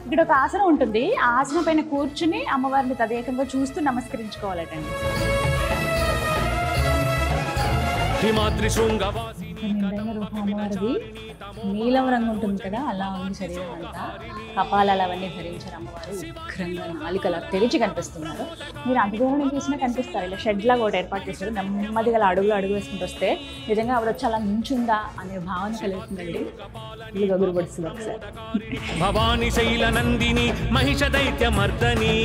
ఇక్కడ ఒక ఆసనం ఉంటుంది. ఆ ఆసనం పైన కూర్చుని అమ్మవారిని తదేకంగా చూస్తూ నమస్కరించుకోవాలటండి. అమ్మవారిది నీలం రంగు ఉంటుంది కదా, అలా ఉంది శరీరం అంతా. కపాలాలు అవన్నీ ధరించారు అమ్మవారు. ఉగ్రంగా నాలుకలా తెరిచి కనిపిస్తున్నారు. మీరు అంత దూరం నుంచి చూసినా కనిపిస్తారు. ఇలా షెడ్ లాగా ఒకటి ఏర్పాటు చేస్తారు. నెమ్మదిగా అడుగు వేసుకుంటూ వస్తే నిజంగా ఆవిడ వచ్చి అలా నుంచుందా అనే భావన కలుగుతుందండి. ఇల్లు గగురు పడుతుంది ఒకసారి. భవాని శైల నందిని మహిష దైత్య మర్దని.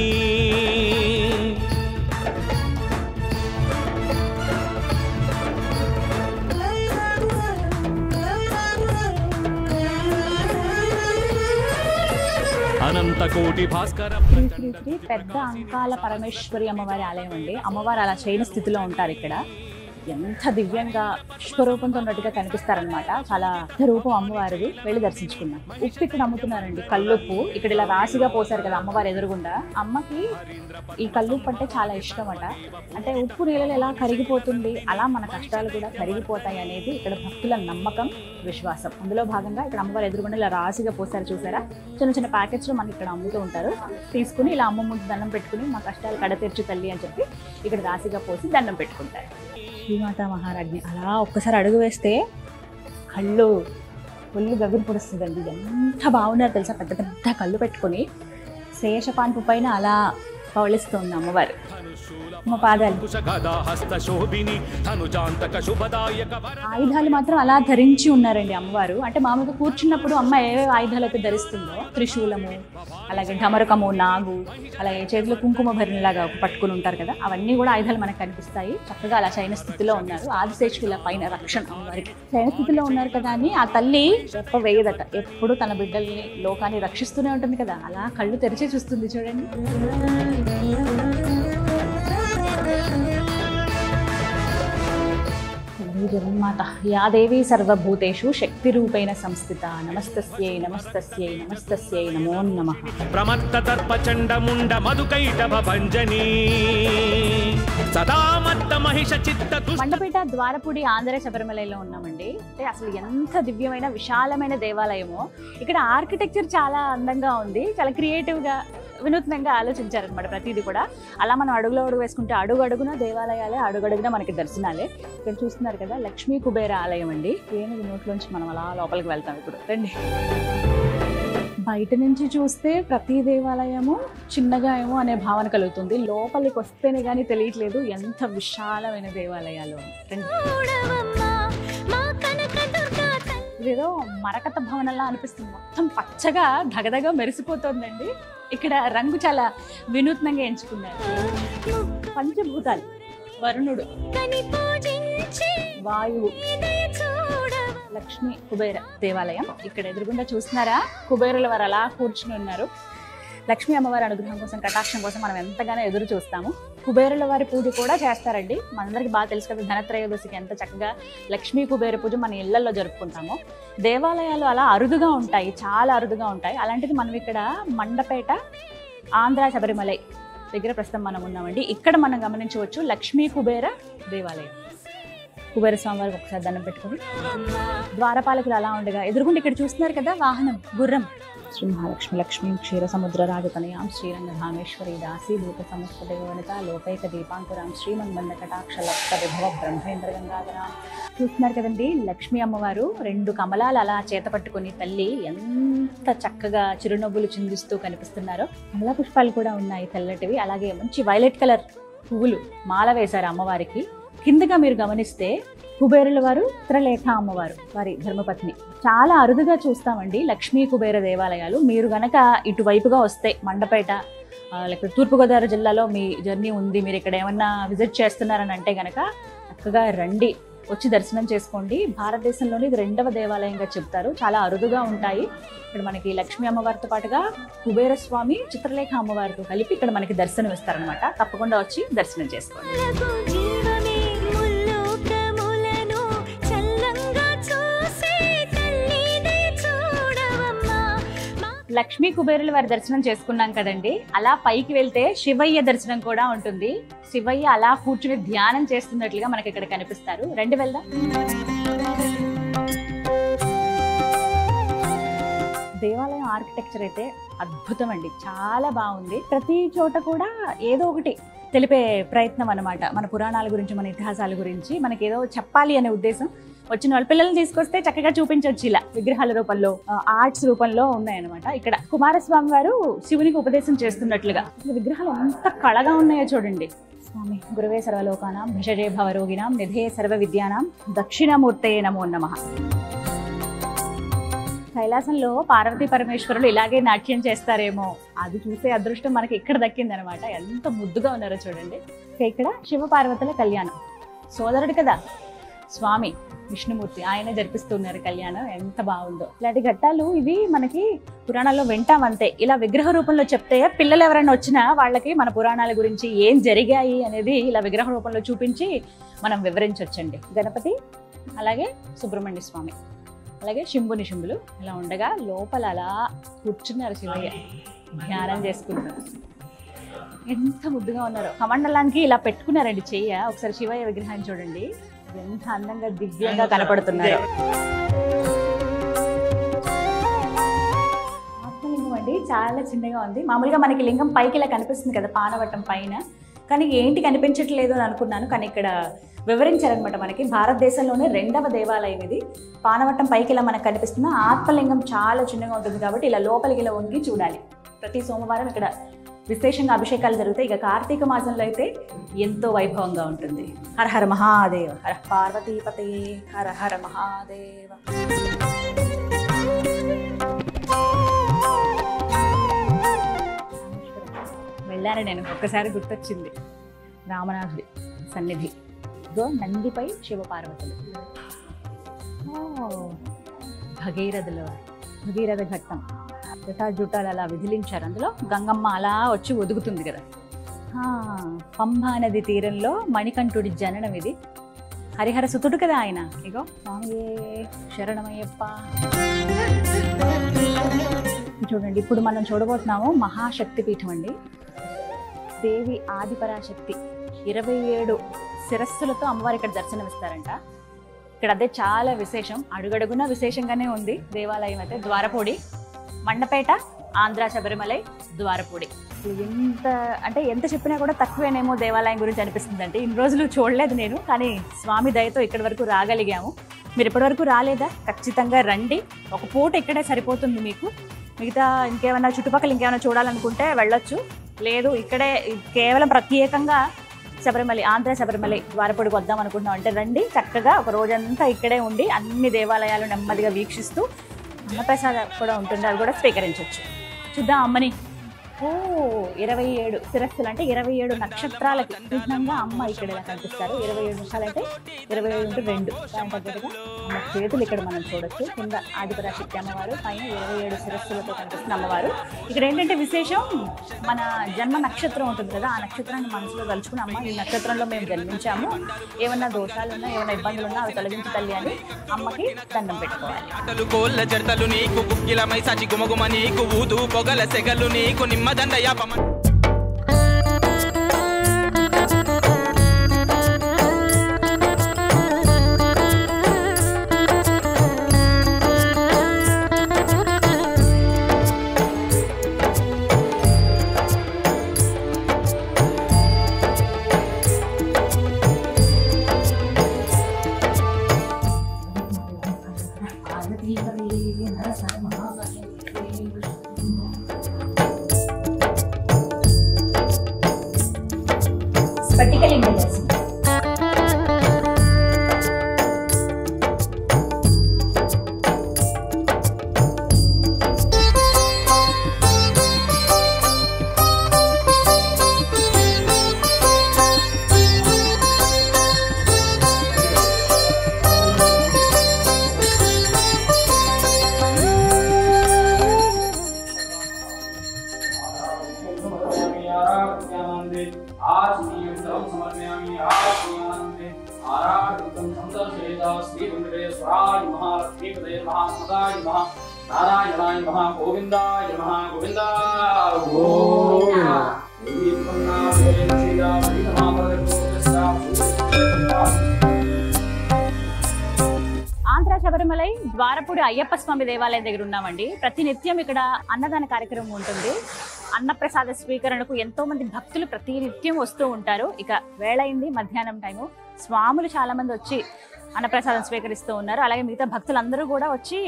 అనంత కోటి భాస్కర శ్రీ శ్రీ శ్రీ పెద్ద అంకాల పరమేశ్వరి అమ్మవారి ఆలయం అండి. అమ్మవారు అలా చేయని స్థితిలో ఉంటారు ఇక్కడ. ఎంత దివ్యంగా పుష్పరూపంతో ఉన్నట్టుగా కనిపిస్తారనమాట. చాలా రూపం అమ్మవారిది. వెళ్ళి దర్శించుకున్నాం. ఉప్పు ఇక్కడ అమ్ముతున్నారండి, కల్లుప్పు. ఇక్కడ ఇలా రాశిగా పోసారు కదా అమ్మవారు ఎదురుగుండా. అమ్మకి ఈ కల్లుప్పు అంటే చాలా ఇష్టం అట. అంటే ఉప్పు నీళ్ళలో ఎలా కరిగిపోతుంది, అలా మన కష్టాలు కూడా కరిగిపోతాయి అనేది ఇక్కడ భక్తుల నమ్మకం, విశ్వాసం. అందులో భాగంగా ఇక్కడ అమ్మవారు ఎదురుగుండా ఇలా రాశిగా పోసారు చూసారా. చిన్న చిన్న ప్యాకెట్స్లో మనకి ఇక్కడ అమ్ముతూ ఉంటారు. తీసుకుని ఇలా అమ్మ ముందు దండం పెట్టుకుని మా కష్టాలు కడతీర్చు తల్లి అని చెప్పి ఇక్కడ రాశిగా పోసి దండం పెట్టుకుంటారు. శ్రీమాతా మహారాజ్ఞి అలా ఒక్కసారి అడుగు వేస్తే ఒళ్ళు గగురు పొడుస్తుందండి. ఎంత బాగున్నారు తెలుసా. పెద్ద పెద్ద కళ్ళు పెట్టుకొని శేషపాన్పు పైన అలా పౌళిస్తోంది అమ్మవారు. మా పాదాలు ఆయుధాలు మాత్రం అలా ధరించి ఉన్నారండి అమ్మవారు. అంటే మామూలుగా కూర్చున్నప్పుడు అమ్మ ఏవేవి ఆయుధాలు అయితే ధరిస్తుందో, త్రిశూలము, అలాగే ఢమరకము, నాగు, అలాగే చేతిలో కుంకుమ భరణిలాగా పట్టుకుని ఉంటారు కదా, అవన్నీ కూడా ఆయుధాలు మనకు కనిపిస్తాయి. చక్కగా అలా శయన స్థితిలో ఉన్నారు. ఆదిశేషుడు ఇలా పైన రక్షణ అమ్మవారికి శయన స్థితిలో ఉన్నారు కదా అని ఆ తల్లి చెప్ప వేయదట. ఎప్పుడు తన బిడ్డల్ని, లోకాన్ని రక్షిస్తూనే ఉంటుంది కదా, అలా కళ్ళు తెరిచే చూస్తుంది చూడండి. జగన్మాత యా దేవి సర్వభూతేషు శక్తి రూపేణ సంస్థిత నమస్తస్యై నమస్తస్యై నమస్తస్యై నమో నమః. ప్రమత్త తర్పచండ ముండ మధుకైటభ భంజనీ సదామత్త మహిష చిత్త. మండపేట ద్వారపూడి ఆంధ్ర శబరిమలలో ఉన్నామండి. అంటే అసలు ఎంత దివ్యమైన విశాలమైన దేవాలయమో. ఇక్కడ ఆర్కిటెక్చర్ చాలా అందంగా ఉంది, చాలా క్రియేటివ్గా వినూత్నంగా ఆలోచించారనమాట ప్రతిదీ కూడా. అలా మనం అడుగులో అడుగు వేసుకుంటే అడుగు అడుగున దేవాలయాలే, అడుగడుగున మనకి దర్శనాలే. ఇక్కడ చూస్తున్నారు కదా లక్ష్మీ కుబేర ఆలయం అండి. ఏనుగు నోట్లోంచి మనం అలా లోపలికి వెళ్తాం. ఇప్పుడు రండి. బయట నుంచి చూస్తే ప్రతి దేవాలయము చిన్నగా ఏమో అనే భావన కలుగుతుంది. లోపలికి వస్తేనే కానీ తెలియట్లేదు ఎంత విశాలమైన దేవాలయాలు. ఇదేదో మరకత భవనంలా అనిపిస్తుంది. మొత్తం పచ్చగా ధగధగా మెరిసిపోతుందండి. ఇక్కడ రంగు చాలా వినూత్నంగా ఎంచుకున్నారు. పంచభూతాలు, వరుణుడు, వాయువు, లక్ష్మీ కుబేర దేవాలయం. ఇక్కడ ఎదురుగుండా చూస్తున్నారా, కుబేరుల వారు అలా కూర్చుని ఉన్నారు. లక్ష్మీ అమ్మవారి అనుగ్రహం కోసం, కటాక్షం కోసం మనం ఎంతగానో ఎదురు చూస్తాము. కుబేరుల వారి పూజ కూడా చేస్తారండి. మనందరికీ బాగా తెలుసు కదా, ధనత్రయోదశికి ఎంత చక్కగా లక్ష్మీ కుబేర పూజ మన ఇళ్లలో జరుపుకుంటాము. దేవాలయాలు అలా అరుదుగా ఉంటాయి, చాలా అరుదుగా ఉంటాయి. అలాంటిది మనం ఇక్కడ మండపేట ఆంధ్ర శబరిమలై దగ్గర ప్రస్తుతం మనం ఉన్నామండి. ఇక్కడ మనం గమనించవచ్చు లక్ష్మీ కుబేర దేవాలయం. కుబేర స్వామివారికి ఒకసారి దండం పెట్టుకుని ద్వారపాలకులు అలా ఉండగా ఎదురుగుండి ఇక్కడ చూస్తున్నారు కదా వాహనం, గుర్రం. శ్రీ మహాలక్ష్మి లక్ష్మీ క్షీర సముద్ర రాజతనయాం శ్రీరంగధామేశ్వరి దాసీభూత సమస్త దేవవనిత లోకైక దీపాంకురాం శ్రీమన్మంద కటాక్ష లక్ష విభవ బ్రహ్మేంద్ర గంగాధరాం. చూస్తున్నారు కదండి లక్ష్మీ అమ్మవారు 2 కమలాలు అలా చేత పట్టుకుని తల్లి ఎంత చక్కగా చిరునవ్వులు చిందిస్తూ కనిపిస్తున్నారో. కమలా పుష్పాలు కూడా ఉన్నాయి తెల్లటివి. అలాగే మంచి వైలెట్ కలర్ పువ్వులు మాల వేశారు అమ్మవారికి. కిందగా మీరు గమనిస్తే కుబేరుల వారు చిత్రలేఖ అమ్మవారు వారి ధర్మపత్ని. చాలా అరుదుగా చూస్తామండి లక్ష్మీ కుబేర దేవాలయాలు. మీరు గనక ఇటువైపుగా వస్తే మండపేట లేకపోతే తూర్పుగోదావరి జిల్లాలో మీ జర్నీ ఉంది, మీరు ఇక్కడ ఏమన్నా విజిట్ చేస్తున్నారని అంటే గనక చక్కగా రండి, వచ్చి దర్శనం చేసుకోండి. భారతదేశంలోని ఇది 2వ దేవాలయంగా చెప్తారు. చాలా అరుదుగా ఉంటాయి. ఇక్కడ మనకి లక్ష్మీ అమ్మవారితో పాటుగా కుబేర స్వామి, చిత్రలేఖ అమ్మవారితో కలిపి ఇక్కడ మనకి దర్శనం ఇస్తారనమాట. తప్పకుండా వచ్చి దర్శనం చేసుకోండి. లక్ష్మీ కుబేరుల వారి దర్శనం చేసుకున్నాం కదండి. అలా పైకి వెళ్తే శివయ్య దర్శనం కూడా ఉంటుంది. శివయ్య అలా కూర్చుని ధ్యానం చేస్తున్నట్లుగా మనకి ఇక్కడ కనిపిస్తారు. రండి వెళ్దాం. దేవాలయం ఆర్కిటెక్చర్ అయితే అద్భుతం అండి, చాలా బాగుంది. ప్రతి చోట కూడా ఏదో ఒకటి తెలిపే ప్రయత్నం అన్నమాట. మన పురాణాల గురించి, మన ఇతిహాసాల గురించి మనకి ఏదో చెప్పాలి అనే ఉద్దేశం. వచ్చిన వాళ్ళ పిల్లల్ని తీసుకొస్తే చక్కగా చూపించవచ్చు. ఇలా విగ్రహాల రూపంలో, ఆర్ట్స్ రూపంలో ఉన్నాయన్నమాట. ఇక్కడ కుమారస్వామి వారు శివునికి ఉపదేశం చేస్తున్నట్లుగా విగ్రహాలు ఎంత కళగా ఉన్నాయో చూడండి. స్వామి గురువే సర్వలోకానాం భిషజే భవరోగినాం నిధే సర్వ విద్యానాం దక్షిణామూర్తే నమో నమః. కైలాసంలో పార్వతీ పరమేశ్వరులు ఇలాగే నాట్యం చేస్తారేమో, అది చూసే అదృష్టం మనకి ఇక్కడ దక్కింది అనమాట. ఎంత ముద్దుగా ఉన్నారో చూడండి. ఇక్కడ శివ పార్వతుల కళ్యాణం. సోదరుడు కదా స్వామి విష్ణుమూర్తి, ఆయన జరిపిస్తున్నారు కళ్యాణం. ఎంత బాగుందో. ఇలాంటి ఘట్టాలు ఇవి మనకి పురాణాల్లో వింటామంతే. ఇలా విగ్రహ రూపంలో చెప్తే పిల్లలు ఎవరైనా వచ్చినా వాళ్ళకి మన పురాణాల గురించి ఏం జరిగాయి అనేది ఇలా విగ్రహ రూపంలో చూపించి మనం వివరించవచ్చండి. గణపతి, అలాగే సుబ్రహ్మణ్య స్వామి, అలాగే శంభుని శంభులు ఇలా ఉండగా లోపల అలా కూర్చున్నారు శివయ్య, ధ్యానం చేసుకుంటారు. ఎంత ముద్దుగా ఉన్నారో. కమండలానికి ఇలా పెట్టుకున్నారండి చెయ్య. ఒకసారి శివయ్య విగ్రహాన్ని చూడండి, ఎంత అందంగా దివ్యంగా కనపడుతున్నారు. ఆత్మలింగం అండి, చాలా చిన్నగా ఉంది. మామూలుగా మనకి లింగం పైకి ఇలా కనిపిస్తుంది కదా పానవట్టం పైన, కానీ ఏంటి కనిపించట్లేదు అని అనుకున్నాను. కానీ ఇక్కడ వివరించారనమాట మనకి. భారతదేశంలోనే 2వ దేవాలయం ఇది. పానవట్టం పైకి ఇలా మనకు కనిపిస్తున్న ఆత్మలింగం చాలా చిన్నగా ఉంటుంది కాబట్టి ఇలా లోపలికి ఇలా వంగి చూడాలి. ప్రతి సోమవారం ఇక్కడ విశేషంగా అభిషేకాలు జరుగుతాయి. ఇక కార్తీక మాసంలో అయితే ఎంతో వైభవంగా ఉంటుంది. హర హర మహాదేవ, హర పార్వతీపతే, హర హర మహాదేవ. వెళ్ళాను నేను, ఒక్కసారి గుర్తొచ్చింది రామనాథుడి సన్నిధి. ఇదో నందిపై శివపార్వతులు, భగీరథుల వారు, భగీరథ ఘట్టం, జటాజుటాలు అలా విధిలించారు. అందులో గంగమ్మ అలా వచ్చి ఒదుగుతుంది కదా. పంబా నది తీరంలో మణికంఠుడి జననం ఇది. హరిహర సుతుడు కదా ఆయన. ఇగో స్వామియే శరణమయ్యప్ప. చూడండి, ఇప్పుడు మనం చూడబోతున్నాము మహాశక్తి పీఠం అండి. దేవి ఆదిపరాశక్తి 27 శిరస్సులతో అమ్మవారు ఇక్కడ దర్శనమిస్తారంట. ఇక్కడ అదే చాలా విశేషం, అడుగడుగున విశేషంగానే ఉంది. దేవాలయం అయితే ద్వారపూడి, మండపేట, ఆంధ్ర శబరిమలై, ద్వారపూడి. ఎంత అంటే ఎంత చెప్పినా కూడా తక్కువేనేమో దేవాలయం గురించి అనిపిస్తుంది. అంటే ఇన్ని రోజులు చూడలేదు నేను, కానీ స్వామి దయతో ఇక్కడి వరకు రాగలిగాము. మీరు ఇప్పటి వరకు రాలేదా? ఖచ్చితంగా రండి. ఒక పూట ఇక్కడే సరిపోతుంది మీకు. మిగతా ఇంకేమైనా చుట్టుపక్కల ఇంకేమైనా చూడాలనుకుంటే వెళ్ళొచ్చు. లేదు ఇక్కడే కేవలం ప్రత్యేకంగా శబరిమలై, ఆంధ్ర శబరిమలై ద్వారపూడికి వద్దాం అనుకుంటున్నాం అంటే రండి. చక్కగా ఒక రోజంతా ఇక్కడే ఉండి అన్ని దేవాలయాలు నెమ్మదిగా వీక్షిస్తూ అన్నప్రసాదం కూడా ఉంటుంది, అది కూడా స్వీకరించవచ్చు. చూద్దాం అమ్మని. 27 శిరస్సులు అంటే 27 నక్షత్రాలకు చిహ్నంగా అమ్మ ఇక్కడ ఇలా కనిపిస్తారు. 27 నిమిషాలు అంటే 27 × 2 దాని తగ్గట్టుగా అమ్మ చేతులు ఇక్కడ మనం చూడొచ్చు. కింద ఆదిపరాశక్తి అమ్మవారు, పైన 27 శిరస్సులతో కనిపిస్తున్న అమ్మవారు. ఇక్కడ ఏంటంటే విశేషం, మన జన్మ నక్షత్రం ఉంటుంది కదా, ఆ నక్షత్రాన్ని మనసులో తలుచుకుని అమ్మ ఈ నక్షత్రంలో మేము జన్మించాము, ఏమన్నా దోషాలు ఉన్నా ఏమైనా ఇబ్బందులు ఉన్నా అవి తొలగించి తల్లి అని అమ్మకి దండం పెట్టుకోవాలి. స్ఫటికలింగ దర్శనం. నారాయణాయ నమః, గోవిందాయ నమః, గోవిందా ఆంధ్ర శబరిమలై ద్వారపూడి అయ్యప్ప స్వామి దేవాలయం దగ్గర ఉన్నామండి. ప్రతినిత్యం ఇక్కడ అన్నదాన కార్యక్రమం ఉంటుంది. అన్నప్రసాద స్వీకరణకు ఎంతో మంది భక్తులు ప్రతినిత్యం వస్తూ ఉంటారు. ఇక వేళయింది, మధ్యాహ్నం టైము. స్వాములు చాలా మంది వచ్చి అన్నప్రసాదం స్వీకరిస్తూ ఉన్నారు. అలాగే మిగతా భక్తులందరూ కూడా వచ్చి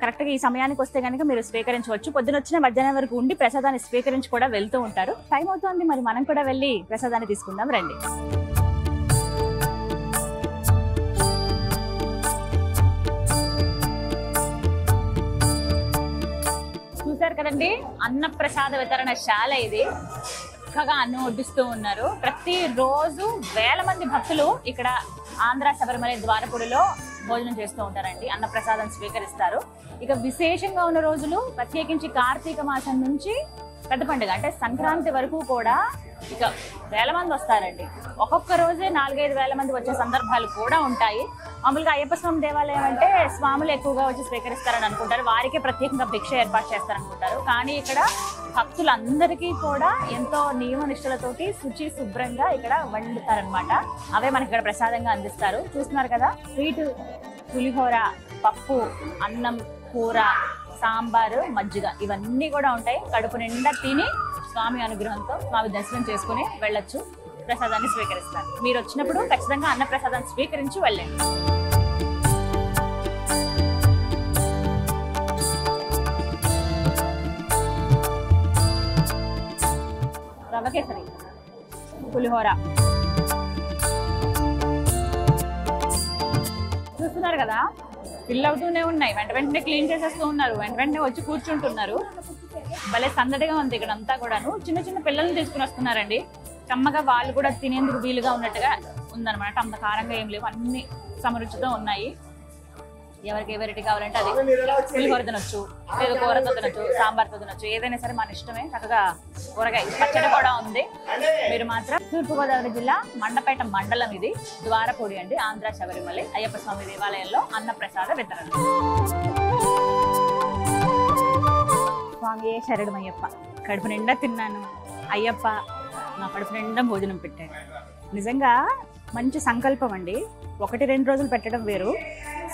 కరెక్ట్గా ఈ సమయానికి వస్తే కనుక మీరు స్వీకరించవచ్చు. పొద్దున వచ్చిన మధ్యాహ్నం వరకు ఉండి ప్రసాదాన్ని స్వీకరించి కూడా వెళ్తూ ఉంటారు. టైం అవుతుంది, మరి మనం కూడా వెళ్ళి ప్రసాదాన్ని తీసుకుందాం రండి. చూసారు కదండి, అన్నప్రసాద వితరణ శాల ఇది. చక్కగా అన్నం వడ్డిస్తూ ఉన్నారు. ప్రతిరోజు వేల మంది భక్తులు ఇక్కడ ఆంధ్ర శబరిమలై ద్వారపూడిలో భోజనం చేస్తూ ఉంటారండి, అన్నప్రసాదం స్వీకరిస్తారు. ఇక విశేషంగా ఉన్న రోజులు ప్రత్యేకించి కార్తీక మాసం నుంచి పెద్ద పండుగ అంటే సంక్రాంతి వరకు కూడా ఇక వేల మంది వస్తారండి. ఒక్కొక్క రోజే 4-5 వేల మంది వచ్చే సందర్భాలు కూడా ఉంటాయి. మామూలుగా అయ్యప్ప స్వామి దేవాలయం అంటే స్వాములు ఎక్కువగా వచ్చి స్వీకరిస్తారని అనుకుంటారు, వారికే ప్రత్యేకంగా భిక్ష ఏర్పాటు చేస్తారనుకుంటారు. కానీ ఇక్కడ భక్తులందరికీ కూడా ఎంతో నియమ నిష్ఠలతోటి శుచి శుభ్రంగా ఇక్కడ వండుతారనమాట. అవే మనకి ఇక్కడ ప్రసాదంగా అందిస్తారు. చూస్తున్నారు కదా, స్వీట్, పులిహోర, పప్పు, అన్నం, కూర, సాంబారు, మజ్జిగ ఇవన్నీ కూడా ఉంటాయి. కడుపు నిండా తిని స్వామి అనుగ్రహంతో స్వామి దర్శనం చేసుకుని వెళ్ళొచ్చు, ప్రసాదాన్ని స్వీకరిస్తారు. మీరు వచ్చినప్పుడు ఖచ్చితంగా అన్న ప్రసాదాన్ని స్వీకరించి వెళ్ళండి. రవ్వ కేసరి, పులిహోర. చూస్తున్నారు కదా, ఫిల్ అవుతూనే ఉన్నాయి. వెంటనే క్లీన్ చేసేస్తూ ఉన్నారు, వెంటనే వచ్చి కూర్చుంటున్నారు. భలే సందడిగా ఉంది ఇక్కడ అంతా కూడాను. చిన్న పిల్లల్ని తీసుకుని వస్తున్నారండి. కమ్మగా వాళ్ళు కూడా తినేందుకు వీలుగా ఉన్నట్టుగా ఉందన్నమాట. అంత కారంగా ఏం లేవు, అన్ని సమరుచితో ఉన్నాయి. ఎవరికి ఏ వెరైటీ కావాలంటే అది పులిహోర తినొచ్చు, లేదా కూరతో తినొచ్చు, సాంబార్తో తినొచ్చు, ఏదైనా సరే మన ఇష్టమే. చక్కగా కూరగాయ పచ్చడి కూడా ఉంది. మీరు మాత్రం తూర్పుగోదావరి జిల్లా మండపేట మండలం, ఇది ద్వారపూడి అండి, ఆంధ్ర శబరిమల అయ్యప్ప స్వామి దేవాలయంలో అన్నప్రసాద వితరణ. స్వామి శరణమయ్యప్ప. కడుపు నిండా తిన్నాను, అయ్యప్ప నా కడుపు నిండా భోజనం పెట్టాడు. నిజంగా మంచి సంకల్పం అండి. 1-2 రోజులు పెట్టడం వేరు,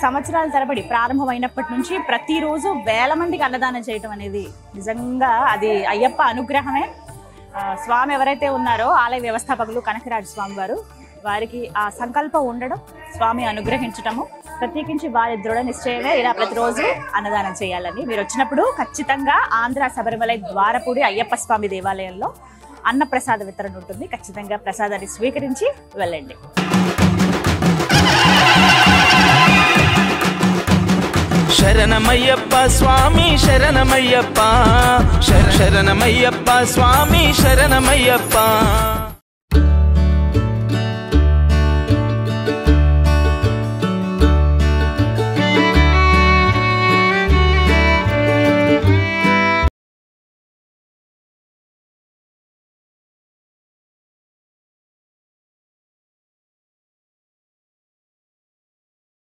సంవత్సరాల తరబడి ప్రారంభమైనప్పటి నుంచి ప్రతిరోజు వేల మందికి అన్నదానం చేయటం అనేది నిజంగా అది అయ్యప్ప అనుగ్రహమే. స్వామి ఎవరైతే ఉన్నారో ఆలయ వ్యవస్థాపకులు కనకరాజు స్వామి వారు, వారికి ఆ సంకల్పం ఉండడం, స్వామి అనుగ్రహించటము, ప్రత్యేకించి వారి దృఢ నిశ్చయమే ఇలా ప్రతిరోజు అన్నదానం చేయాలని. మీరు వచ్చినప్పుడు ఖచ్చితంగా ఆంధ్ర శబరిమల ద్వారపూడి అయ్యప్ప స్వామి దేవాలయంలో అన్నప్రసాద వితరణ ఉంటుంది. ఖచ్చితంగా ప్రసాదాన్ని స్వీకరించి వెళ్ళండి. శరణమయ్యప్ప స్వామి శరణమయ్యప్ప, శరణమయ్యప్ప స్వామి శరణమయ్యప్ప.